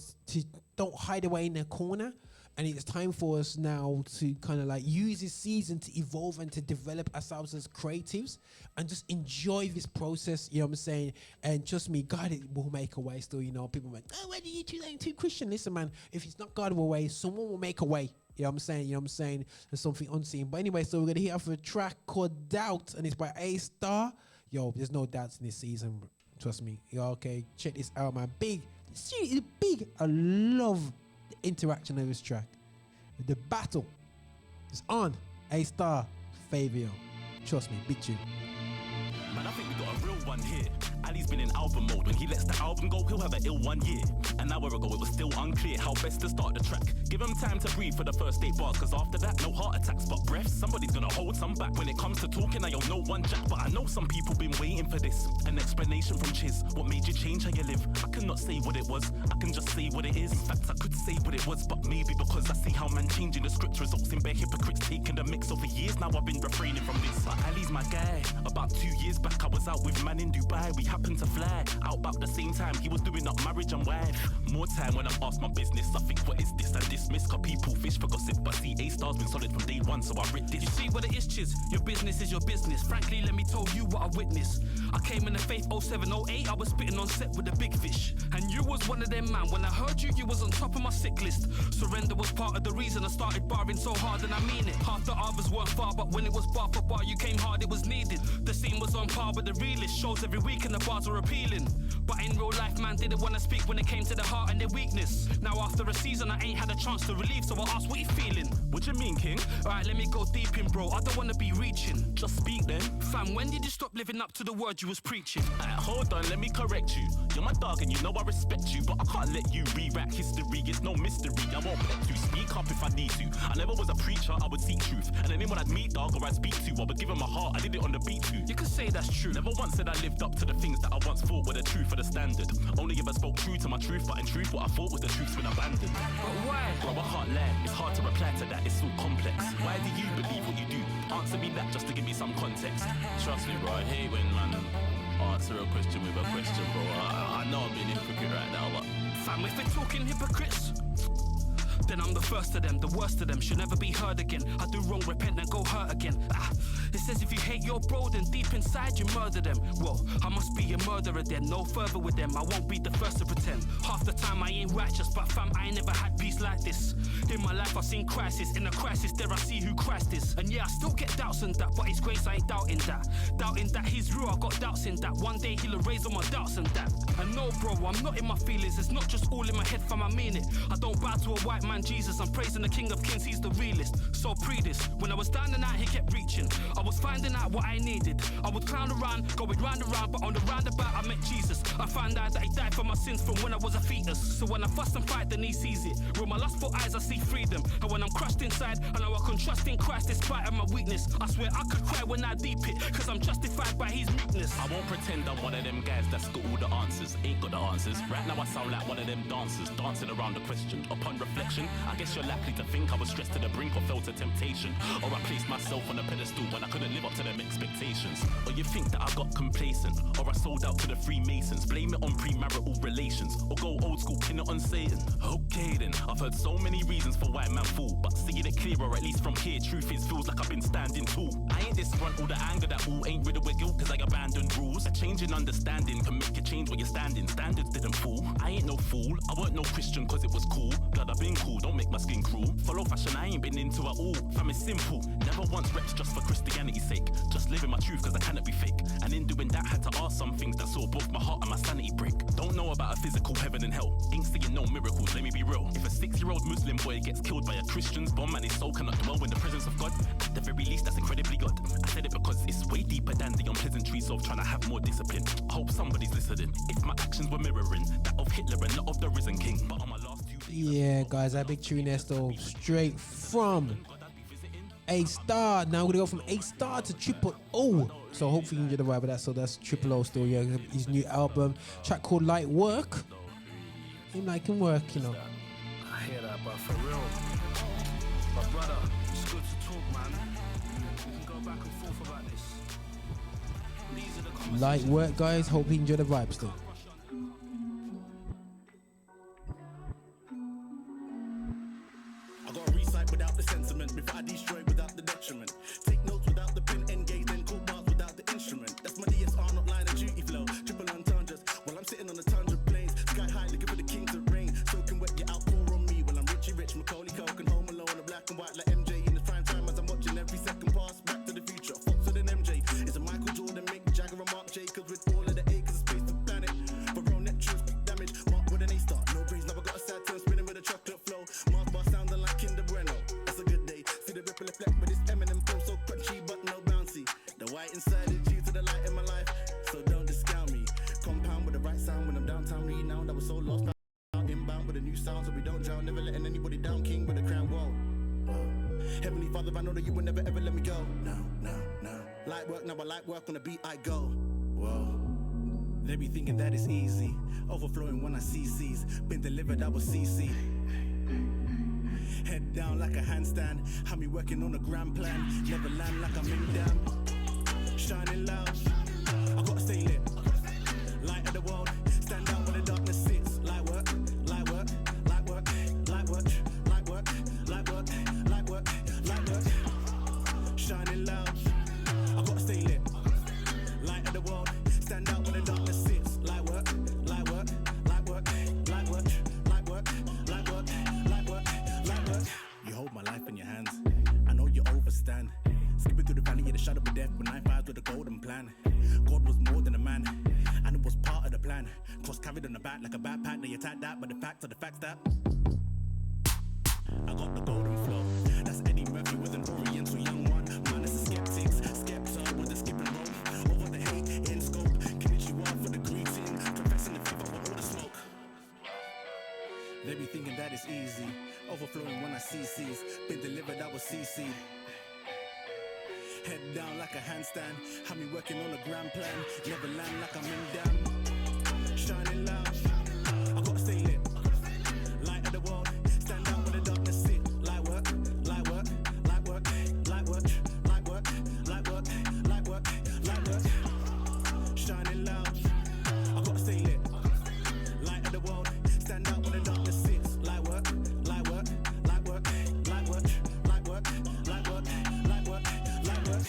don't hide away in their corner. And it's time for us now to kind of like use this season to evolve and to develop ourselves as creatives and just enjoy this process, you know what I'm saying? And trust me, God, it will make a way still, you know. People are like, oh, why do you choose ain't too Christian? Listen, man, if it's not God's way, someone will make a way. You know what I'm saying? There's something unseen. But anyway, so we're going to hear off a track called Doubt, and it's by A Star. Yo, there's no doubts in this season. Trust me. Yo, okay, check this out, man. Big. Seriously, big. I love the interaction of this track. The battle is on. A Star, Favour. Trust me, big tune. Man, I think we got a real one here. Ali's been in album mode. When he lets the album go, he'll have an ill 1 year. An hour ago, it was still unclear how best to start the track. Give him time to breathe for the first 8 bars, cause after that, no heart attacks but breaths. Somebody's gonna hold some back. When it comes to talking, I owe no one jack, but I know some people been waiting for this. An explanation from Chiz. What made you change how you live? I cannot say what it was, I can just say what it is. In fact, I could say what it was, but maybe because I see how man changing the script results in bare hypocrites taking the mix. Over years now, I've been refraining from this. But Ali's my guy. About 2 years back, I was out with man in Dubai. We happened to fly out about the same time he was doing up marriage and wife. More time when I'm asked my business, I think what is this and dismiss. Cause people fish for gossip, but see A-Star's been solid from day one, so I writ this. You see what it is, Chiz? Your business is your business. Frankly, let me tell you what I witnessed. I came in the faith 07, 08, I was spitting on set with the big fish. And you was one of them, man. When I heard you, you was on top of my sick list. Surrender was part of the reason I started barring so hard, and I mean it. Half the others weren't far, but when it was bar for bar, you came hard, it was needed. The scene was on par with the realest. Shows every week and the bars were appealing. But in real life, man, didn't want to speak when it came to the heart and their weakness. Now after a season, I ain't had a chance to relieve, so I asked, what you feeling? What you mean, King? Alright, let me go deep in, bro. I don't want to be reaching. Just speak then. Fam, when did you stop living up to the word you was preaching? Hold on, let me correct you. You're my dog and you know I respect you, but I can't let you rewrite history. It's no mystery. I won't let you speak up if I need to. I never was a preacher, I would seek truth. And anyone I'd meet, dog, or I'd speak to, I would give him my heart. I did it on the beat too. You can say that's true. Never once said I lived up to the things that I once thought were the truth or the standard. Only if I spoke true to my truth, but in truth, what I thought was the truth's been abandoned. But why? Bro, I can't lie. It's hard to reply to that. It's so complex. Why do you believe what you do? Answer me that just to give me some context. Trust me, bro. I hate when man answer a question with a question, bro. I know I'm being a hypocrite right now, but fam, if we're talking hypocrites, then I'm the first of them, the worst of them, should never be heard again. I do wrong, repent, and go hurt again. It says if you hate your bro, then deep inside you murder them. Well, I must be a murderer then, no further with them. I won't be the first to pretend. Half the time I ain't righteous, but fam, I ain't never had peace like this. In my life I've seen crisis, in a crisis there I see who Christ is. And yeah, I still get doubts in that, but his grace I ain't doubting that. Doubting that he's real, I got doubts in that. One day he'll erase all my doubts and that. And no bro, I'm not in my feelings, it's not just all in my head fam, I mean it. I don't bow to a white man Jesus, I'm praising the King of Kings, he's the realest. So pre this, when I was down and out he kept reaching. I was finding out what I needed. I would clown around, going round and round, but on the roundabout I met Jesus. I found out that he died for my sins from when I was a fetus. So when I fuss and fight then he sees it. With my lustful eyes I see freedom. And when I'm crushed inside, I know I can trust in Christ despite of my weakness. I swear I could cry when I deep it, cause I'm justified by his meekness. I won't pretend I'm one of them guys that's got all the answers. Ain't got the answers. Right now I sound like one of them dancers, dancing around the question. Upon reflection, I guess you're likely to think I was stressed to the brink or fell to temptation. Or I placed myself on a pedestal when I couldn't live up to them expectations. Or you think that I got complacent, or I sold out to the Freemasons. Blame it on premarital relations, or go old school, pin it on Satan. Okay then, I've heard so many reasons for why man fool, but seeing it clearer, at least from here, truth is feels like I've been standing tall. I ain't disgruntled all the anger that all ain't riddled with guilt, cause I abandoned rules. A change in understanding can make you change where you're standing. Standards didn't fall, I ain't no fool. I weren't no Christian cause it was cool. Blood, I've been cool, don't make my skin cruel. Follow fashion, I ain't been into it all. Fam, it's simple, never once repped just for Christianity's sake. Just living my truth cause I cannot be fake. And in doing that, had to ask some things that saw both my heart and my sanity break. Don't know about a physical heaven and hell, ain't seeing no miracles, let me be real. If a 6-year-old Muslim boy gets killed by a Christian's bomb and his soul cannot dwell in the presence of God, at the very least that's incredibly good. I said it because it's way deeper than the unpleasantries of trying to have more discipline. I hope somebody's listening. If my actions were mirroring that of Hitler and not of the risen king, but on my last 2 Yeah, guys, that big tune there still straight from A Star. Now we're gonna go from A Star to Triple O. So hopefully you can get the vibe of that. So that's Triple O still, yeah. His new album, track called Lightwork. Him like him work, you know. I hear that, but for real, my brother, it's good to talk, man. We can go back and forth about this. These are the conversations. Lightwork, guys. Hope you enjoy the vibe still. I gotta recite without the sentiment, before I destroy without the detriment. Take notes without the pen, engage, then call bars without the instrument. That's my DSR, not line of duty flow. Triple entendres, while I'm sitting on the tundra plains. Sky high, looking for the king to reign. Soaking wet, your outpour on me. While I'm Richie Rich, Macaulay Culkin, Home Alone, a black and white like MJ in the prime time as I'm watching every second pass. Back to the future, Foxer than MJ. It's a Michael Jordan, Mick Jagger, and Mark Jacobs with all of the acres of space to planet. Father, I know that you will never ever let me go. No, no, no. Lightwork, now I like work on the beat I go. Whoa. They be thinking that it's easy. Overflowing when I see C's. Been delivered, I was CC. Head down like a handstand. Have me working on a grand plan. Never land like I'm in damn. Shining loud. I gotta stay lit. Light of the world. Stand out when the darkness sits. Light work, light work, light work, light work, light work, light work, light work, light work. Shining loud. I gotta stay lit. Light of the world. Stand out when the darkness sits. Light work, light work, light work, light work, light work, light work, light work, light work. You hold my life in your hands. I know you overstand. Skipping through the valley of the shadow of death with 9 5 with a golden plan. God was more than a man, and it was part of the plan. Cross carried on the back like a backpack. They attack that, but the facts are the facts that I got the golden flow. That's Eddie Murphy with an Oriental young one. Minus the skeptics, skepta with the skipping rope. Over the hate in scope. Konnichiwa for the greeting. Confessing the fever with all the smoke. They be thinking that it's easy. Overflowing when I see C's. Been delivered, I was CC. Head down like a handstand. Have me working on a grand plan. Never land like I'm in damn. Shining loud. I gotta stay lit. Light of the world. Stand out when the darkness sits. Light work, light work, light work, light work, light work, light work, light work, light work. Shining loud. I gotta stay lit. Light of the world. Stand out when the darkness sits. Light work, light work, light work, light work, light work, light work, light work, light work.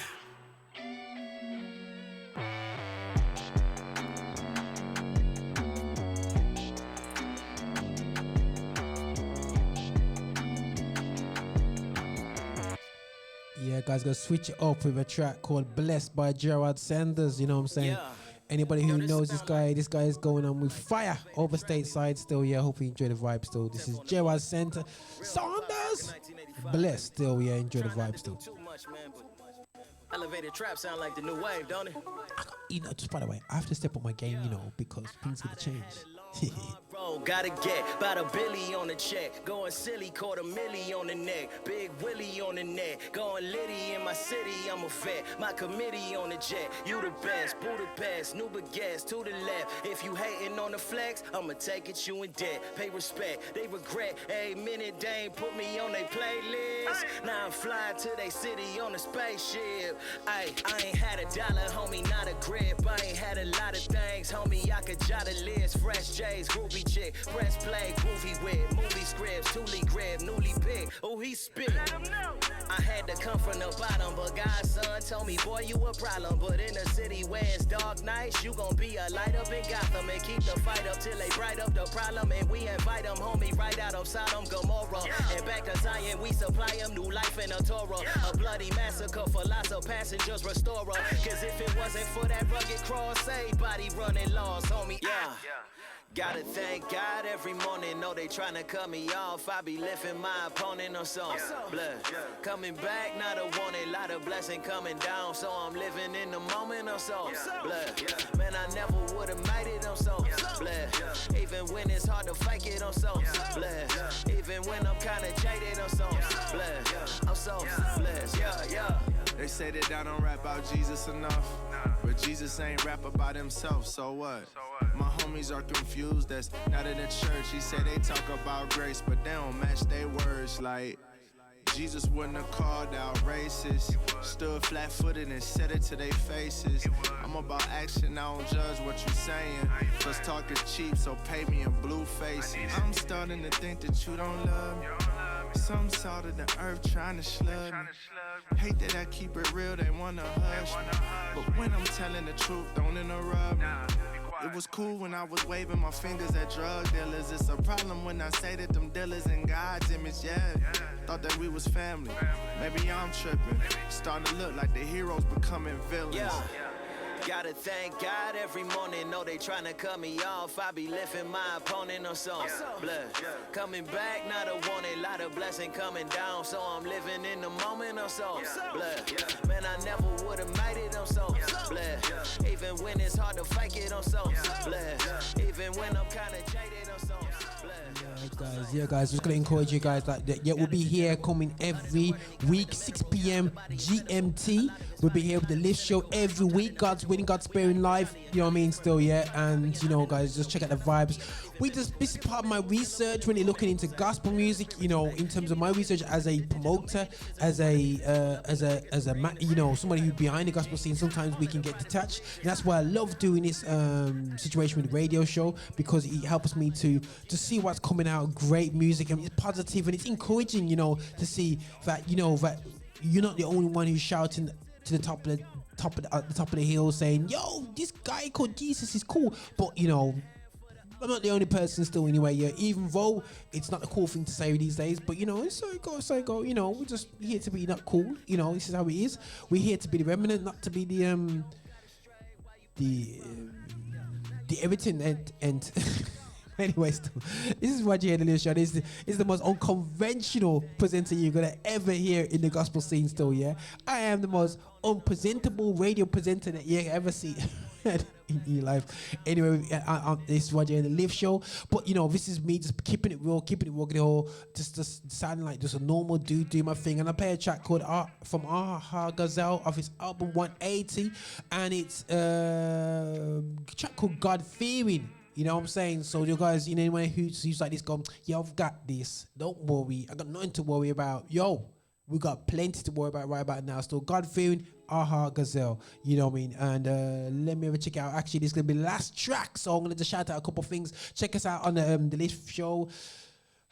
Yeah, guys, gonna switch it up with a track called Blessed by Jered Sanders, you know what I'm saying? Yeah. Anybody who knows this guy is going on with fire over stateside still, yeah, hope you enjoy the vibe still. This is Jered Sanders. Blessed still, yeah, enjoy the vibe still. Elevated trap sound like the new wave, don't it? You know, just by the way, I have to step up my game, you know, because things gonna change. Bro, gotta get about a billy on the check. Going silly, caught a milli on the neck. Big Willie on the neck. Going litty in my city, I'm a vet. My committee on the jet. You the best, Budapest, new gas to the left. If you hating on the flex, I'ma take it you in debt. Pay respect, they regret. Every minute they ain't put me on their playlist. Now I'm flying to they city on a spaceship. I ain't had a dollar, homie, not a grip. I ain't had a lot of things, homie, I could jot a list. Fresh J's, groovy chick, press play, groovy whip, movie scripts, Toolie grip, newly picked. Oh, he spit. I had to come from the bottom, but God's son told me, boy, you a problem. But in the city where it's dark nights, you gon' be a light up in Gotham and keep the fight up till they bright up the problem. And we invite them, homie, right out of Sodom, Gomorrah. And back to Zion, we supply them new life in a Torah. A bloody massacre for lots of passengers, restorer. Cause if it wasn't for that rugged cross, saved body running lost, homie. Yeah. Gotta thank God every morning. Know they tryna cut me off. I be lifting my opponent on some blood. Coming back, not a warning. Lot of blessing coming down. So I'm living in the moment on some blood. Man, I never would've made it on some blood. Even when it's hard to fake it on some blood. Even when I'm kinda jaded on some blood. I'm so blessed, yeah. They say that I don't rap about Jesus enough, but Jesus ain't rap about himself, so what? My homies are confused, that's not in the church. He said they talk about grace, but they don't match their words. Like, Jesus wouldn't have called out racist. Stood flat-footed and said it to their faces. I'm about action, I don't judge what you're saying. Cause talk is cheap, so pay me in blue faces. I'm starting to think that you don't love me. Some salt of the earth trying to slug me. Hate that I keep it real, they wanna hush me. But when I'm telling the truth, don't interrupt me. It was cool when I was waving my fingers at drug dealers. It's a problem when I say that them dealers in God's image, yeah. Thought that we was family. Maybe I'm tripping. Starting to look like the heroes becoming villains. Yeah. Gotta thank God every morning. Know they tryna cut me off. I be lifting my opponent on some blood. Coming back, not a warning. Lot of blessing coming down. So I'm living in the moment on some blood. Man, I never would've made it on some blood. Even when it's hard to fake it on some blood. Even when I'm kinda jaded on some blood. guys, just gonna encourage you guys that we'll be here coming every week, 6 p.m. GMT. We'll be here with the Lift Show every week. God's winning, God's sparing life. You know what I mean? Still, yeah. And you know, guys, just check out the vibes. This is part of my research when you're looking into gospel music. You know, in terms of my research as a promoter, as a you know, somebody who's behind the gospel scene. Sometimes we can get detached, and that's why I love doing this situation with the radio show, because it helps me to see what's coming out. Great music, and it's positive and it's encouraging. You know, to see that that you're not the only one who's shouting to the top of the hill saying, "Yo, this guy called Jesus is cool," but you know, I'm not the only person still anyway. Yeah, even though it's not a cool thing to say these days, but you know, so go. You know, we're just here to be not cool. You know, this is how it is. We're here to be the remnant, not to be the everything and. Anyways, this is what you hear the Little Show. This is the most unconventional presenter you're gonna ever hear in the gospel scene. Still, yeah, I am the most unpresentable radio presenter that you ever see in your life. Anyway, this is what you hear the Live Show. But you know, this is me just keeping it real, just sounding like just a normal dude doing my thing. And I play a track called from Gazelle off his album 180, and it's a track called God Fearing. You know what I'm saying? So you guys, you know, anyone who's like this, go, yo, I've got this. Don't worry. I got nothing to worry about. Yo, we got plenty to worry about right about now. Still, God fearing, Gazelle. You know what I mean? And let me have a check out. Actually, this is gonna be the last track, so I'm gonna just shout out a couple of things. Check us out on the Lift Show.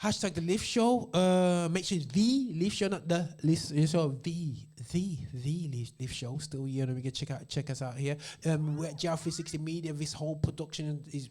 Hashtag the Lift Show. Make sure it's the Lift Show, not the Lift Show. The Lift Show. Still, you know, we can check us out here. We're at Jered 360 Media. This whole production is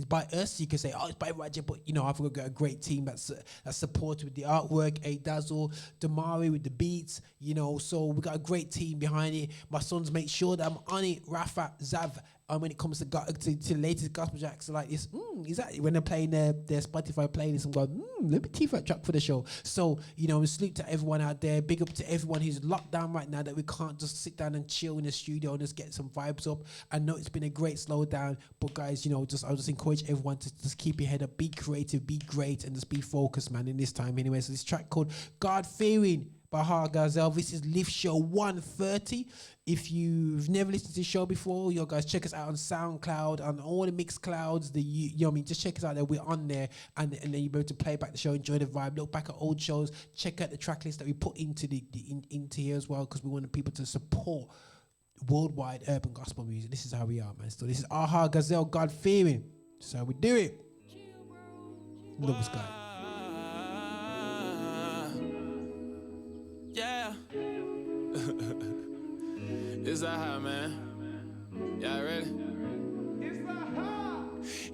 by us. You can say, oh, it's by Roger, but you know, I've got a great team that's supported with the artwork. A Dazzle, Damari with the beats. You know, so we got a great team behind it. My sons make sure that I'm on it. Rafa, Zav. When it comes to the latest gospel tracks like this, is that when they're playing their Spotify playlist, I'm going, let me teeth that track for the show. So, you know, salute to everyone out there. Big up to everyone who's locked down right now, that we can't just sit down and chill in the studio and just get some vibes up. I know it's been a great slowdown, but guys, you know, I'll just encourage everyone to just keep your head up, be creative, be great, and just be focused, man, in this time anyway. So this track called God Fearing by Gazelle. This is Lift Show 130. If you've never listened to the show before, you guys check us out on SoundCloud, on all the mixed clouds. You know what I mean? Just check us out there. We're on there, and then you'll be able to play back the show, enjoy the vibe, look back at old shows, check out the track list that we put into into here as well, because we want people to support worldwide urban gospel music. This is how we are, man. So this is Gazelle, God Fearing. This is how we do it. Love this guy. Yeah. It's a high, man. Y'all ready? It's a high.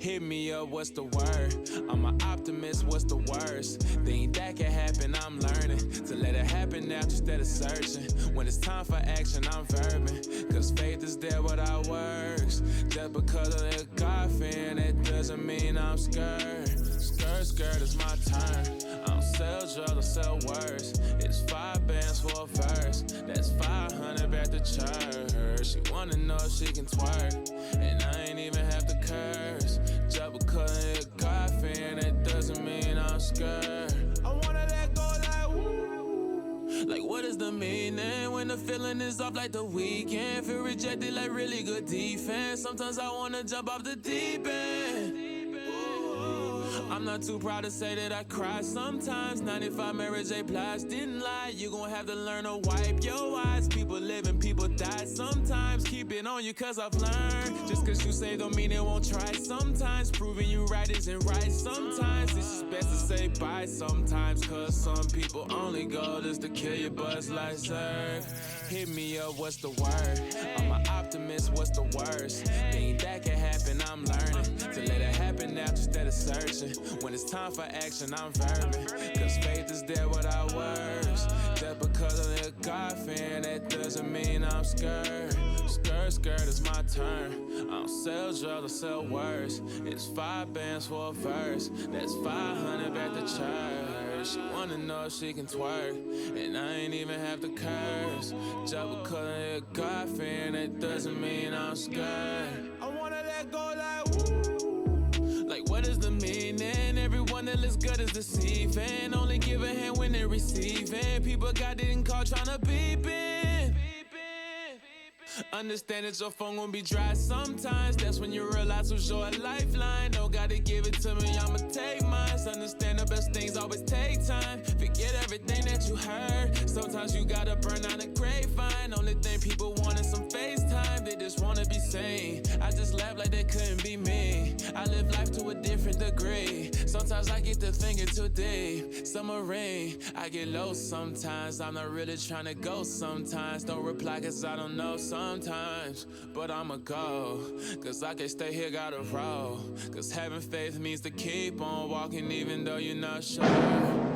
Hit me up, what's the word? I'm an optimist, what's the worst? Thing that can happen, I'm learning to let it happen now instead of searching. When it's time for action, I'm verbing, cause faith is there without works. Just because of the God fearing, it doesn't mean I'm scared. Skirt is my turn. I don't sell drugs, I sell words. It's 5 bands for a verse. That's 500 back to church. She wanna know if she can twerk, and I ain't even have to curse. Just because it's God fearing, it doesn't mean I'm scared. I wanna let go like woo. Like what is the meaning when the feeling is off like the weekend? Feel rejected like really good defense. Sometimes I wanna jump off the deep end. I'm not too proud to say that I cry sometimes. 95 Mary J. Blige didn't lie. You gon' have to learn to wipe your eyes. People live and people die sometimes. Keep it on you cause I've learned. Just cause you say don't mean it won't try sometimes. Proving you right isn't right sometimes. It's just best to say bye sometimes, cause some people only goal is to kill your buzz like serve. Hit me up, what's the word? I'm an optimist, what's the worst? Thing that can happen, I'm learning to let it happen now instead of searching. When it's time for action, I'm verbing, cause faith is there without words. Just because of the God fearing, that doesn't mean I'm scared. Skirt is my turn. I don't sell drugs, I sell words. It's 5 bands for a verse. That's 500 back to church. She wanna know if she can twerk, and I ain't even have to curse. Just because of the God fearing, that doesn't mean I'm scared. I wanna let go like woo. Like what is the meaning? Everyone that listens good is deceiving. Only give a hand when they're receiving. People got it in call tryna beep it. Understand that your phone gon' be dry sometimes. That's when you realize who's your lifeline. Don't gotta give it to me, I'ma take mine. Understand the best things always take time. Forget everything that you heard. Sometimes you gotta burn out a grapevine. Only thing people want is some FaceTime. They just wanna be sane. I just laugh like that couldn't be me. I live life to a different degree. Sometimes I get to thinking too deep. Summer rain, I get low sometimes. I'm not really trying to go sometimes. Don't reply cause I don't know sometimes. But I'ma go, cause I can stay here, gotta roll. Cause having faith means to keep on walking even though you're not sure.